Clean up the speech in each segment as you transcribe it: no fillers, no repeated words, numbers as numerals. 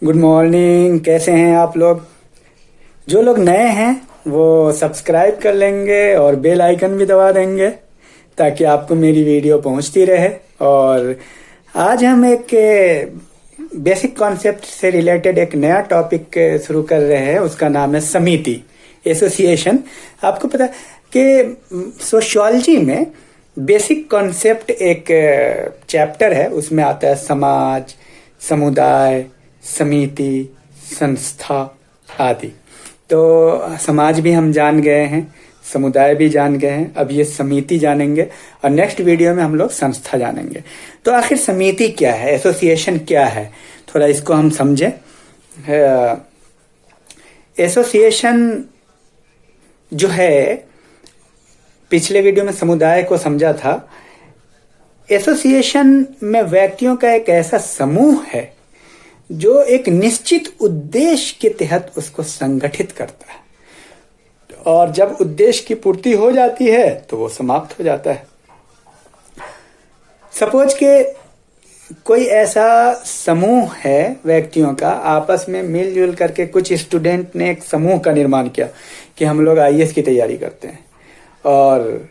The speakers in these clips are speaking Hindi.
Good morning. कैसे हैं आप लोग? जो लोग नए हैं वो सब्सक्राइब कर लेंगे और बेल आइकन भी दबा देंगे ताकि आपको मेरी वीडियो पहुंचती रहे। और आज हम एक बेसिक कॉन्सेप्ट से रिलेटेड एक नया टॉपिक शुरू कर रहे हैं। उसका नाम है समिति, एसोसिएशन। आपको पता है कि सोशियोलॉजी में बेसिक कॉन्सेप्ट एक चैप्टर है, उसमें आता है समाज, समुदाय, समिति, संस्था आदि। तो समाज भी हम जान गए हैं, समुदाय भी जान गए हैं, अब ये समिति जानेंगे और नेक्स्ट वीडियो में हम लोग संस्था जानेंगे। तो आखिर समिति क्या है, एसोसिएशन क्या है, थोड़ा इसको हम समझें। एसोसिएशन जो है, पिछले वीडियो में समुदाय को समझा था। एसोसिएशन में व्यक्तियों का एक ऐसा समूह है जो एक निश्चित उद्देश्य के तहत उसको संगठित करता है, और जब उद्देश्य की पूर्ति हो जाती है तो वो समाप्त हो जाता है। सपोज के कोई ऐसा समूह है व्यक्तियों का, आपस में मिलजुल करके कुछ स्टूडेंट ने एक समूह का निर्माण किया कि हम लोग आईएएस की तैयारी करते हैं, और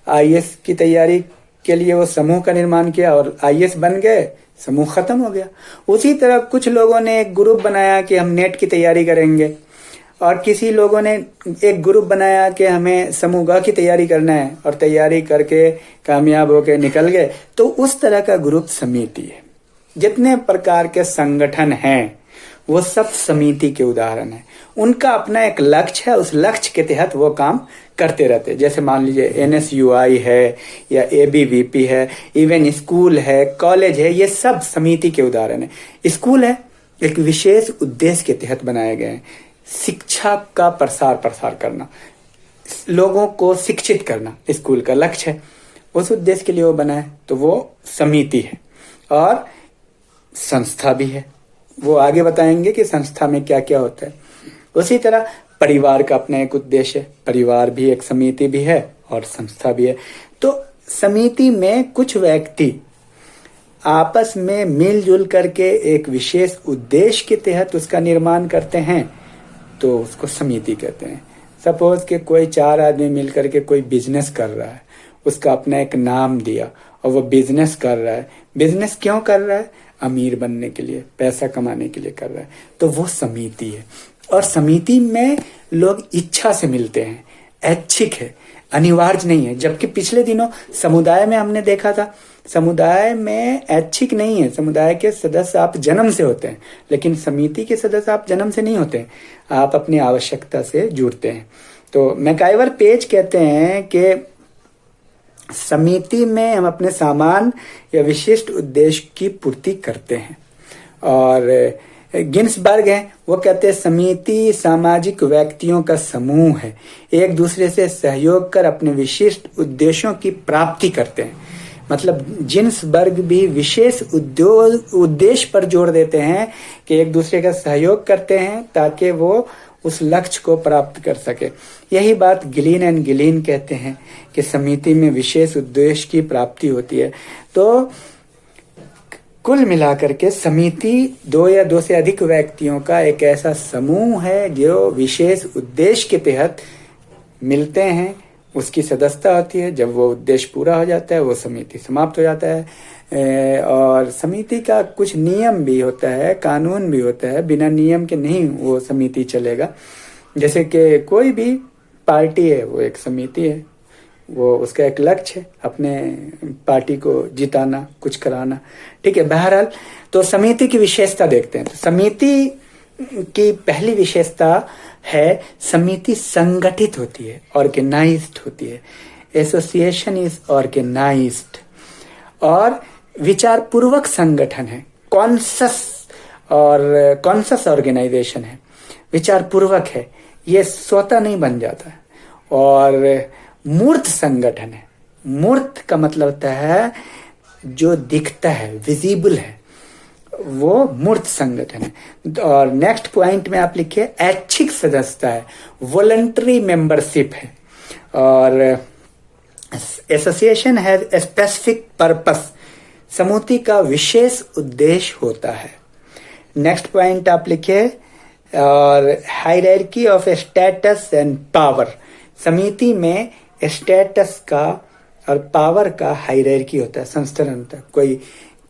आईएएस की तैयारी के लिए वो समूह का निर्माण किया और आईएएस बन गए, समूह खत्म हो गया। उसी तरह कुछ लोगों ने एक ग्रुप बनाया कि हम नेट की तैयारी करेंगे, और किसी लोगों ने एक ग्रुप बनाया कि हमें समूह ग की तैयारी करना है, और तैयारी करके कामयाब होके निकल गए। तो उस तरह का ग्रुप समिति है। जितने प्रकार के संगठन हैं वो सब समिति के उदाहरण हैं। उनका अपना एक लक्ष्य है, उस लक्ष्य के तहत वो काम करते रहते हैं। जैसे मान लीजिए एनएसयूआई है या एबीवीपी है, इवन स्कूल है, कॉलेज है, ये सब समिति के उदाहरण है। स्कूल है, एक विशेष उद्देश्य के तहत बनाए गए हैं। शिक्षा का प्रसार करना, लोगों को शिक्षित करना स्कूल का लक्ष्य है, उस उद्देश्य के लिए वो बना है, तो वो समिति है। और संस्था भी है, वो आगे बताएंगे कि संस्था में क्या क्या होता है। उसी तरह परिवार का अपना एक उद्देश्य है, परिवार भी एक समिति भी है और संस्था भी है। तो समिति में कुछ व्यक्ति आपस में मिलजुल करके एक विशेष उद्देश्य के तहत उसका निर्माण करते हैं, तो उसको समिति कहते हैं। सपोज कि कोई 4 आदमी मिलकर के कोई बिजनेस कर रहा है, उसका अपना एक नाम दिया और वो बिजनेस कर रहा है। बिजनेस क्यों कर रहा है? अमीर बनने के लिए, पैसा कमाने के लिए कर रहा है, तो वो समिति है। और समिति में लोग इच्छा से मिलते हैं, ऐच्छिक है, अनिवार्य नहीं है। जबकि पिछले दिनों समुदाय में हमने देखा था, समुदाय में ऐच्छिक नहीं है। समुदाय के सदस्य आप जन्म से होते हैं, लेकिन समिति के सदस्य आप जन्म से नहीं होते हैं, आप अपनी आवश्यकता से जुड़ते हैं। तो मैकाइवर पेज कहते हैं कि समिति में हम अपने सामान या विशिष्ट उद्देश्य की पूर्ति करते हैं। और गिन्सबर्ग है, वो कहते हैं समिति सामाजिक व्यक्तियों का समूह है, एक दूसरे से सहयोग कर अपने विशिष्ट उद्देश्यों की प्राप्ति करते हैं। मतलब जिन्सबर्ग भी विशेष उद्देश्य पर जोर देते हैं कि एक दूसरे का सहयोग करते हैं ताकि वो उस लक्ष्य को प्राप्त कर सके। यही बात गिलीन एंड गिलीन कहते हैं कि समिति में विशेष उद्देश्य की प्राप्ति होती है। तो कुल मिलाकर के समिति 2 या 2 से अधिक व्यक्तियों का एक ऐसा समूह है जो विशेष उद्देश्य के तहत मिलते हैं, उसकी सदस्यता होती है। जब वो उद्देश्य पूरा हो जाता है वो समिति समाप्त हो जाता है। और समिति का कुछ नियम भी होता है, कानून भी होता है, बिना नियम के नहीं वो समिति चलेगा। जैसे कि कोई भी पार्टी है, वो एक समिति है, वो उसका एक लक्ष्य है अपने पार्टी को जिताना, कुछ कराना, ठीक है। बहरहाल तो समिति की विशेषता देखते हैं। तो समिति की पहली विशेषता है, समिति संगठित होती है, ऑर्गेनाइज्ड होती है। एसोसिएशन इज ऑर्गेनाइज्ड और विचार पूर्वक संगठन है। कॉन्शस ऑर्गेनाइजेशन है, विचार पूर्वक है, ये स्वतः नहीं बन जाता है। और मूर्त संगठन है। मूर्त का मतलब होता है जो दिखता है, विजिबल है, वो मूर्त संगठन है। और नेक्स्ट पॉइंट में आप लिखिए ऐच्छिक सदस्यता है, वॉलंटरी मेंबरशिप है। और association has a specific purpose, समिति का विशेष उद्देश्य होता है। नेक्स्ट पॉइंट आप लिखिए, और hierarchy of status and power. समिति में स्टेटस का और पावर का हायरार्की होता है, संस्तरण होता है।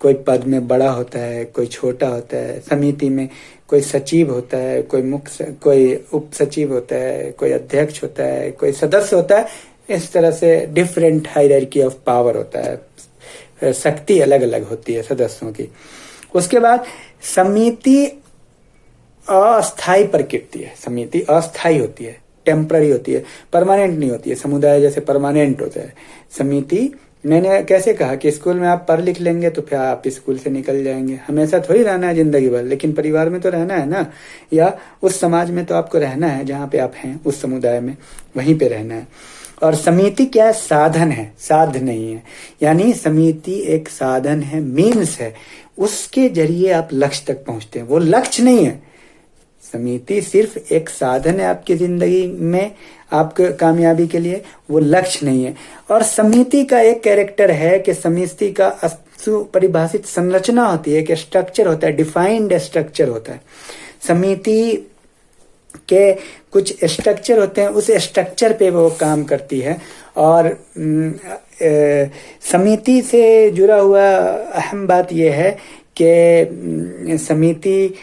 कोई पद में बड़ा होता है, कोई छोटा होता है। समिति में कोई सचिव होता है, कोई उप सचिव होता है, कोई अध्यक्ष होता है, कोई सदस्य होता है। इस तरह से डिफरेंट हायरार्की ऑफ पावर होता है, शक्ति अलग अलग होती है सदस्यों की। उसके बाद समिति अस्थायी प्रकृति है। समिति अस्थायी होती है, टेम्पररी होती है, परमानेंट नहीं होती है। समुदाय जैसे परमानेंट होता है, समिति मैंने कैसे कहा कि स्कूल में आप पढ़ लिख लेंगे तो फिर आप स्कूल से निकल जाएंगे, हमेशा थोड़ी रहना है जिंदगी भर। लेकिन परिवार में तो रहना है ना, या उस समाज में तो आपको रहना है जहाँ पे आप हैं, उस समुदाय में वहीं पे रहना है। और समिति क्या है? साधन है, साध्य नहीं है। यानी समिति एक साधन है, मीन्स है, उसके जरिए आप लक्ष्य तक पहुंचते हैं, वो लक्ष्य नहीं है। समिति सिर्फ एक साधन है आपकी जिंदगी में, आपके कामयाबी के लिए, वो लक्ष्य नहीं है। और समिति का एक कैरेक्टर है कि समिति का परिभाषित संरचना होती है, एक स्ट्रक्चर होता है, डिफाइंड स्ट्रक्चर होता है। समिति के कुछ स्ट्रक्चर होते हैं, उस स्ट्रक्चर पे वो काम करती है। और समिति से जुड़ा हुआ अहम बात यह है कि समिति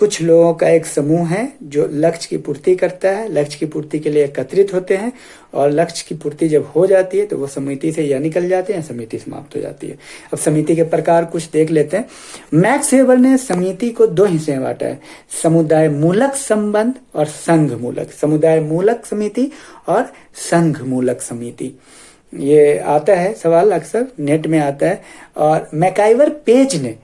कुछ लोगों का एक समूह है जो लक्ष्य की पूर्ति करता है, लक्ष्य की पूर्ति के लिए एकत्रित होते हैं, और लक्ष्य की पूर्ति जब हो जाती है तो वो समिति से या निकल जाते हैं, समिति समाप्त हो जाती है। अब समिति के प्रकार कुछ देख लेते हैं। मैक्स वेबर ने समिति को दो हिस्से में बांटा है, समुदाय मूलक संबंध और संघ मूलक। समुदाय मूलक समिति और संघ मूलक समिति, ये आता है सवाल, अक्सर नेट में आता है। और मैकाइवर पेज ने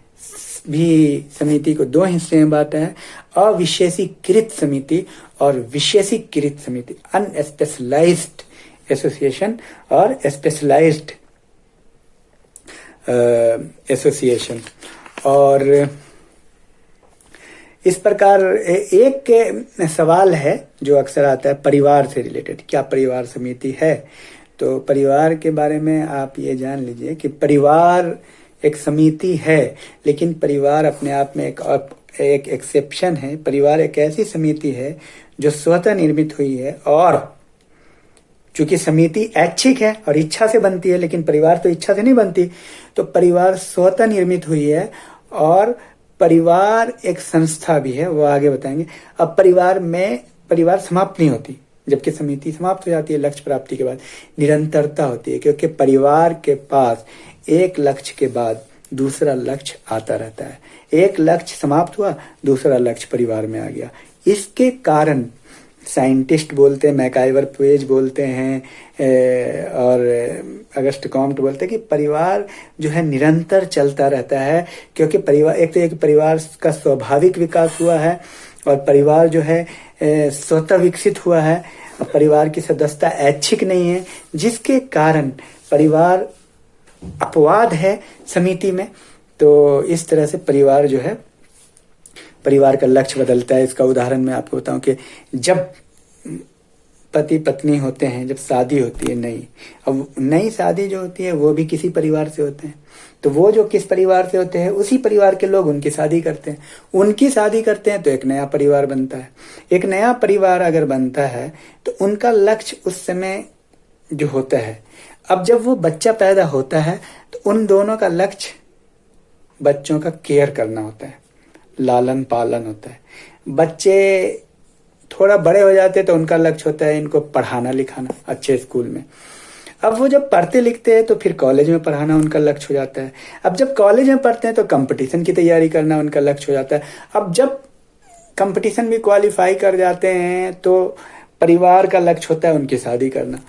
भी समिति को दो हिस्से में बांटा है, अविशेषीकृत समिति और विशेषीकृत समिति, अनस्पेशलाइज्ड एसोसिएशन और स्पेशलाइज्ड एसोसिएशन। और इस प्रकार एक सवाल है जो अक्सर आता है परिवार से रिलेटेड, क्या परिवार समिति है? तो परिवार के बारे में आप ये जान लीजिए कि परिवार एक समिति है, लेकिन परिवार अपने आप में एक एक्सेप्शन है। परिवार एक ऐसी समिति है जो स्वतः निर्मित हुई है, और चूंकि समिति ऐच्छिक है और इच्छा से बनती है, लेकिन परिवार तो इच्छा से नहीं बनती, तो परिवार स्वतः निर्मित हुई है। और परिवार एक संस्था भी है, वो आगे बताएंगे। अब परिवार समाप्त नहीं होती, जबकि समिति समाप्त हो जाती है लक्ष्य प्राप्ति के बाद। निरंतरता होती है, क्योंकि परिवार के पास एक लक्ष्य के बाद दूसरा लक्ष्य आता रहता है। एक लक्ष्य समाप्त हुआ, दूसरा लक्ष्य परिवार में आ गया। इसके कारण साइंटिस्ट बोलते हैं, मैकाइवर पेज बोलते हैं, और अगस्ट कॉम्ट बोलते हैं कि परिवार जो है निरंतर चलता रहता है, क्योंकि परिवार एक परिवार का स्वाभाविक विकास हुआ है, और परिवार जो है स्वतः विकसित हुआ है। परिवार की सदस्यता ऐच्छिक नहीं है, जिसके कारण परिवार अपवाद है समिति में। तो इस तरह से परिवार जो है, परिवार का लक्ष्य बदलता है। इसका उदाहरण मैं आपको बताऊं कि जब पति पत्नी होते हैं, जब शादी होती है नई, अब नई शादी जो होती है वो भी किसी परिवार से होते हैं, तो वो जो किस परिवार से होते हैं, उसी परिवार के लोग उनकी शादी करते हैं। उनकी शादी करते हैं तो एक नया परिवार बनता है। एक नया परिवार अगर बनता है तो उनका लक्ष्य उस समय जो होता है, अब जब वो बच्चा पैदा होता है तो उन दोनों का लक्ष्य बच्चों का केयर करना होता है, लालन पालन होता है। बच्चे थोड़ा बड़े हो जाते हैं तो उनका लक्ष्य होता है इनको पढ़ाना लिखाना अच्छे स्कूल में। अब वो जब पढ़ते लिखते हैं तो फिर कॉलेज में पढ़ाना उनका लक्ष्य हो जाता है। अब जब कॉलेज में पढ़ते हैं तो कंपटीशन की तैयारी करना उनका लक्ष्य हो जाता है। अब जब कंपटीशन भी क्वालिफाई कर जाते हैं तो परिवार का लक्ष्य होता है उनकी शादी करना,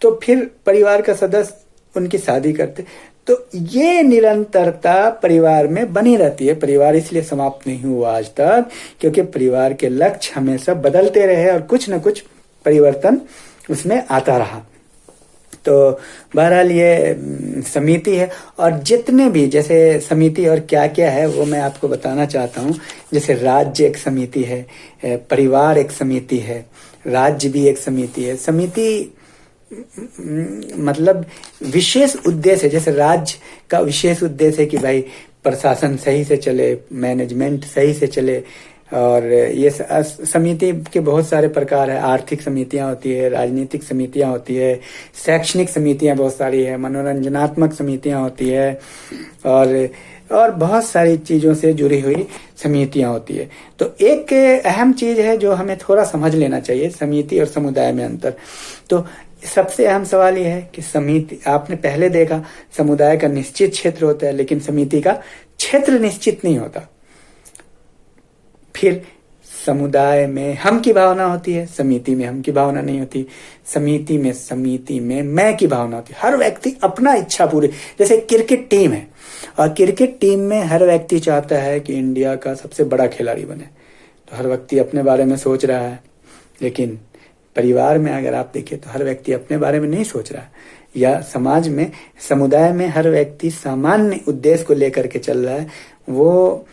तो फिर परिवार का सदस्य उनकी शादी करते। तो ये निरंतरता परिवार में बनी रहती है। परिवार इसलिए समाप्त नहीं हुआ आज तक क्योंकि परिवार के लक्ष्य हमेशा बदलते रहे और कुछ न कुछ परिवर्तन उसमें आता रहा। तो बहरहाल ये समिति है। और जितने भी जैसे समिति और क्या क्या है वो मैं आपको बताना चाहता हूँ। जैसे राज्य एक समिति है, परिवार एक समिति है, राज्य भी एक समिति है। समिति मतलब विशेष उद्देश्य है। जैसे राज्य का विशेष उद्देश्य है कि भाई प्रशासन सही से चले, मैनेजमेंट सही से चले। और ये समिति के बहुत सारे प्रकार है। आर्थिक समितियां होती है, राजनीतिक समितियां होती है, शैक्षणिक समितियां बहुत सारी है, मनोरंजनात्मक समितियां होती है, और बहुत सारी चीजों से जुड़ी हुई समितियां होती है। तो एक अहम चीज है जो हमें थोड़ा समझ लेना चाहिए, समिति और समुदाय में अंतर। तो सबसे अहम सवाल यह है कि समिति, आपने पहले देखा समुदाय का निश्चित क्षेत्र होता है, लेकिन समिति का क्षेत्र निश्चित नहीं होता। फिर समुदाय में हम की भावना होती है, समिति में हम की भावना नहीं होती। समिति में मैं की भावना होती है। हर व्यक्ति अपना इच्छा पूरी, जैसे क्रिकेट टीम है और क्रिकेट टीम में हर व्यक्ति चाहता है कि इंडिया का सबसे बड़ा खिलाड़ी बने, तो हर व्यक्ति अपने बारे में सोच रहा है। लेकिन परिवार में अगर आप देखिए तो हर व्यक्ति अपने बारे में नहीं सोच रहा है, या समाज में, समुदाय में हर व्यक्ति सामान्य उद्देश्य को लेकर के चल रहा है। वो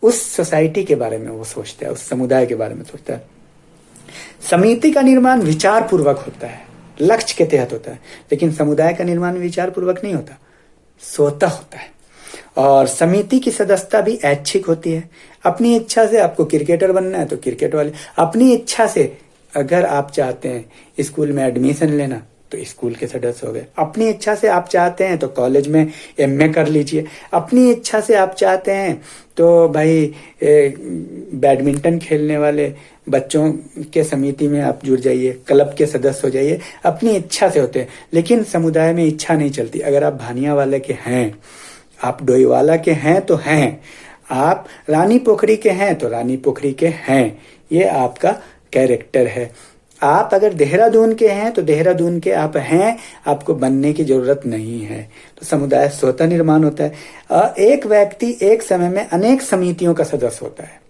उस सोसाइटी के बारे में वो सोचता है, उस समुदाय के बारे में सोचता है। समिति का निर्माण विचार पूर्वक होता है, लक्ष्य के तहत होता है, लेकिन समुदाय का निर्माण विचार पूर्वक नहीं होता, स्वतः होता है। और समिति की सदस्यता भी ऐच्छिक होती है। अपनी इच्छा से आपको क्रिकेटर बनना है तो क्रिकेट वाले, अपनी इच्छा से अगर आप चाहते हैं स्कूल में एडमिशन लेना तो स्कूल के सदस्य हो गए। अपनी इच्छा से आप चाहते हैं तो कॉलेज में एमए कर लीजिए। अपनी इच्छा से आप चाहते हैं तो भाई बैडमिंटन खेलने वाले बच्चों के समिति में आप जुड़ जाइए, क्लब के सदस्य हो जाइए। अपनी इच्छा से होते हैं, लेकिन समुदाय में इच्छा नहीं चलती। अगर आप भानिया वाले के हैं, आप डोईवाला के हैं तो हैं, आप रानी पोखरी के हैं तो रानी पोखरी के हैं, ये आपका कैरेक्टर है। आप अगर देहरादून के हैं तो देहरादून के आप हैं, आपको बनने की जरूरत नहीं है। तो समुदाय स्वतः निर्माण होता है। एक व्यक्ति एक समय में अनेक समितियों का सदस्य होता है।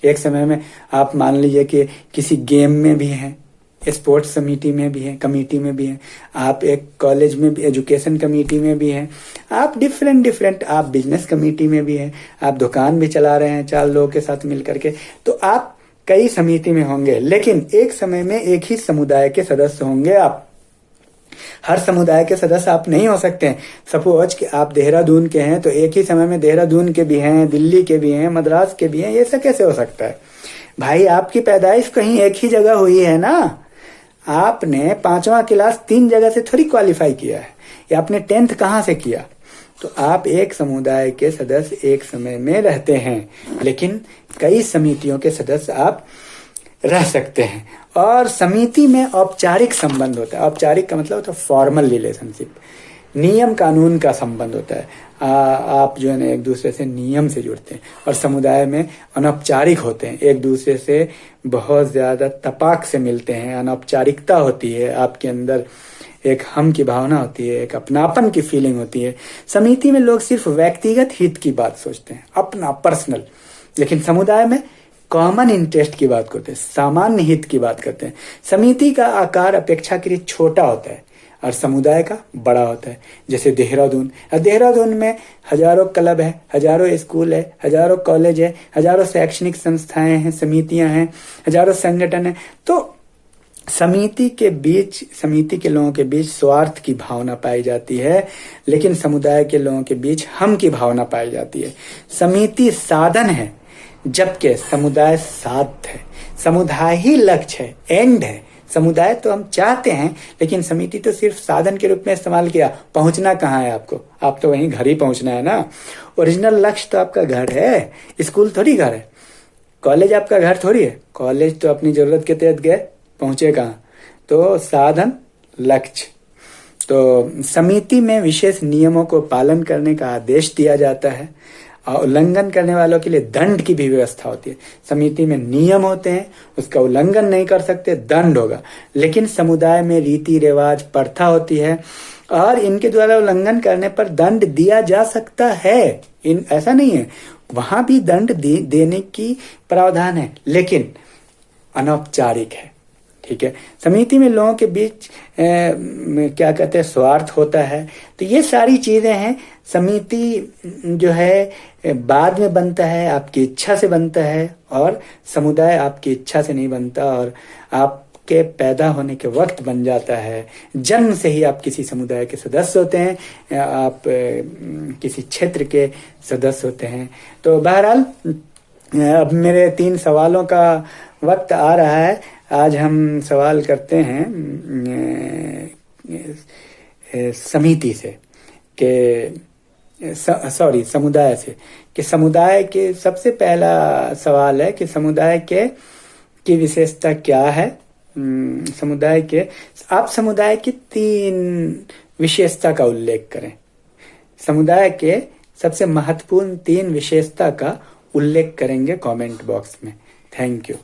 एक समय में आप मान लीजिए कि किसी गेम में भी हैं, स्पोर्ट्स समिति में भी हैं, कमेटी में भी हैं, आप एक कॉलेज में भी एजुकेशन कमेटी में भी हैं, आप डिफरेंट आप बिजनेस कमेटी में भी हैं, आप दुकान भी चला रहे हैं 4 लोगों के साथ मिलकर के, तो आप कई समिति में होंगे, लेकिन एक समय में एक ही समुदाय के सदस्य होंगे। आप हर समुदाय के सदस्य आप नहीं हो सकते हैं। सपोज कि आप देहरादून के हैं तो एक ही समय में देहरादून के भी हैं, दिल्ली के भी हैं, मद्रास के भी हैं, ये सब कैसे हो सकता है भाई? आपकी पैदाइश कहीं एक ही जगह हुई है ना। आपने 5वां क्लास 3 जगह से थोड़ी क्वालिफाई किया है, या आपने 10th कहाँ से किया। तो आप एक समुदाय के सदस्य एक समय में रहते हैं, लेकिन कई समितियों के सदस्य आप रह सकते हैं। और समिति में औपचारिक संबंध होता है। औपचारिक का मतलब होता है फॉर्मल रिलेशनशिप, नियम कानून का संबंध होता है। आप जो है ना एक दूसरे से नियम से जुड़ते हैं। और समुदाय में अनौपचारिक होते हैं, एक दूसरे से बहुत ज्यादा तपाक से मिलते हैं, अनौपचारिकता होती है, आपके अंदर एक हम की भावना होती है, एक अपनापन की फीलिंग होती है। समिति में लोग सिर्फ व्यक्तिगत हित की बात सोचते हैं, अपना पर्सनल, लेकिन समुदाय में कॉमन इंटरेस्ट की बात करते हैं, सामान्य हित की बात करते हैं। समिति का आकार अपेक्षाकृत छोटा होता है और समुदाय का बड़ा होता है। जैसे देहरादून में हजारों क्लब है, हजारों स्कूल है, हजारों कॉलेज है, हजारों शैक्षणिक संस्थाएं हैं, समितियां हैं, हजारों संगठन है। तो समिति के लोगों के बीच स्वार्थ की भावना पाई जाती है, लेकिन समुदाय के लोगों के बीच हम की भावना पाई जाती है। समिति साधन है, जबकि समुदाय साध्य है। समुदाय ही लक्ष्य है, एंड है। समुदाय तो हम चाहते हैं, लेकिन समिति तो सिर्फ साधन के रूप में इस्तेमाल किया। पहुंचना कहाँ है आपको? आप तो वहीं घर ही पहुंचना है ना। ओरिजिनल लक्ष्य तो आपका घर है, स्कूल थोड़ी घर है, कॉलेज आपका घर थोड़ी है। कॉलेज तो अपनी जरूरत के तहत गए, पहुंचे कहाँ? तो साधन लक्ष्य। तो समिति में विशेष नियमों को पालन करने का आदेश दिया जाता है और उल्लंघन करने वालों के लिए दंड की भी व्यवस्था होती है। समिति में नियम होते हैं, उसका उल्लंघन नहीं कर सकते, दंड होगा। लेकिन समुदाय में रीति रिवाज प्रथा होती है और इनके द्वारा उल्लंघन करने पर दंड दिया जा सकता है। ऐसा नहीं है, वहां भी दंड देने की प्रावधान है, लेकिन अनौपचारिक है। ठीक है। समिति में लोगों के बीच क्या कहते हैं, स्वार्थ होता है। तो ये सारी चीजें हैं। समिति जो है बाद में बनता है, आपकी इच्छा से बनता है, और समुदाय आपकी इच्छा से नहीं बनता। और आप के पैदा होने के वक्त बन जाता है। जन्म से ही आप किसी समुदाय के सदस्य होते हैं, आप किसी क्षेत्र के सदस्य होते हैं। तो बहरहाल अब मेरे 3 सवालों का वक्त आ रहा है। आज हम सवाल करते हैं समिति से कि समुदाय से, कि समुदाय के सबसे पहला सवाल है कि समुदाय के की विशेषता क्या है। समुदाय के आप समुदाय की 3 विशेषता का उल्लेख करें। समुदाय के सबसे महत्वपूर्ण 3 विशेषता का उल्लेख करेंगे कमेंट बॉक्स में। Thank you.